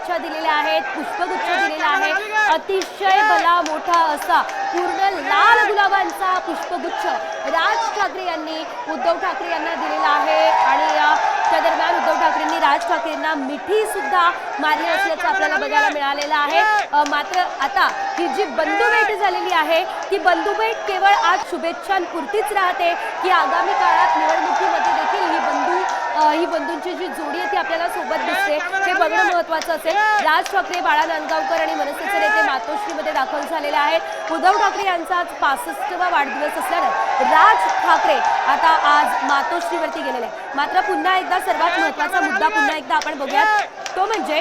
शुभेच्छा दिलेल्या आहेत, पुष्पगुच्छ दिलेला आहे। अतिशय भला मोठा असा पूर्ण लाल गुलाबांचा पुष्पगुच्छ राज ठाकरे यांनी उद्धव ठाकरे यांना दिलेला आहे आणि त्या दरम्यान उद्धव ठाकरेंनी राज ठाकरेंना मिठी सुद्धा मारली असल्याचं आपल्याला बघायला मिळालेलं आहे। मात्र आता ही जी बंधुभेट झालेली आहे ती बंधुभेट केवळ आज शुभेच्छांपुरतीच राहते की आगामी काळात निवडणुकीमध्ये देखील ही बंधूंची जी जोडी आहे ती आपल्याला सोबत दिसते हे बघणं महत्त्वाचं असेल। राज ठाकरे, बाळा नांदगावकर आणि मनसेचे नेते मातोश्रीमध्ये दाखल झालेले आहेत। उद्धव ठाकरे यांचा आज 65वा वाढदिवस असल्यानं राज ठाकरे आता आज मातोश्रीवरती गेलेले आहेत। मात्र पुन्हा एकदा सर्वात महत्त्वाचा मुद्दा पुन्हा एकदा आपण बघूयात तो म्हणजे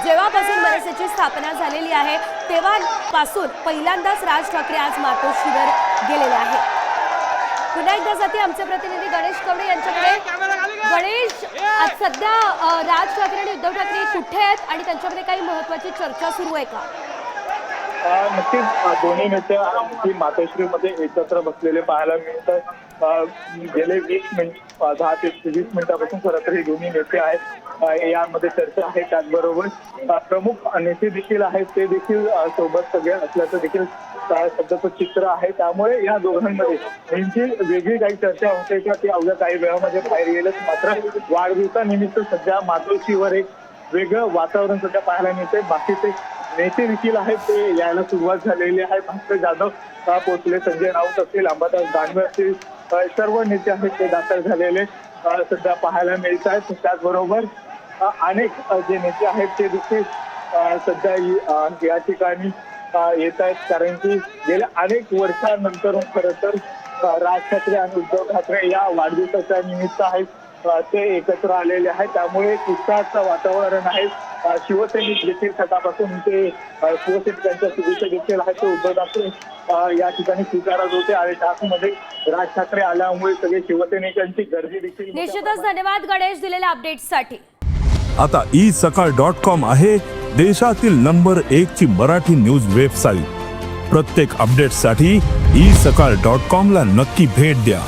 जेव्हापासून मनसेची स्थापना झालेली आहे तेव्हापासून पहिल्यांदाच राज ठाकरे आज मातोश्रीवर गेलेले आहेत। पुन्हा एकदा जाते आमचे प्रतिनिधी गणेश कवडे यांच्याकडे। गणेश, आज सध्या राज ठाकरे आणि उद्धव ठाकरे कुठे आहेत आणि त्यांच्यामध्ये काही महत्त्वाची चर्चा सुरू आहे का? नक्कीच दोन्ही नेते आणखी मातोश्रीमध्ये एकत्र बसलेले पाहायला मिळतात। गेले 20 मिनिट 10 ते 20 मिनिटापासून खरं तर हे दोन्ही नेते आहेत यामध्ये चर्चा आहे। त्याचबरोबर प्रमुख नेते देखील आहेत ते देखील सोबत सगळे असल्याचं देखील सध्याचं चित्र आहे। त्यामुळे या दोघांमध्ये नेमकी वेगळी काही चर्चा होते का ती अवघ्या काही वेळामध्ये बाहेर येईलच। मात्र वाढदिवसानिमित्त सध्या मातोश्रीवर एक वेगळं वातावरण सध्या पाहायला मिळते। बाकीचे नेते देखील आहेत ते यायला सुरुवात झालेली आहे। भास्कर जाधव पोहोचले, संजय राऊत असतील, अंबादास दानवे असतील, सर्व नेते आहेत ते दाखल झालेले सध्या पाहायला मिळत आहेत। त्याचबरोबर अनेक जे नेते आहेत ते देखील सध्या या ठिकाणी येत आहेत कारण की गेल्या अनेक वर्षानंतर खरं तर राज ठाकरे आणि उद्धव ठाकरे या वाढदिवसाच्या निमित्त आहेत ते एकत्र आलेले आहेत। त्यामुळे उत्साहाचं वातावरण आहे। शिवसैनिक देखील सकाळपासून ते शिवसैनिकांच्या शुभेच्छा देखील आहेत ते उद्धव ठाकरे या ठिकाणी स्वीकारत होते आणि त्यामध्ये राज ठाकरे आल्यामुळे सगळे शिवसैनिकांची गर्दी देखील। निश्चितच धन्यवाद गणेश दिलेल्या अपडेट्ससाठी। आता isakal.com आहे देशातील नंबर 1 ची मराठी न्यूज वेबसाईट। प्रत्येक अपडेटसाठी isakal.com ला नक्की भेट द्या।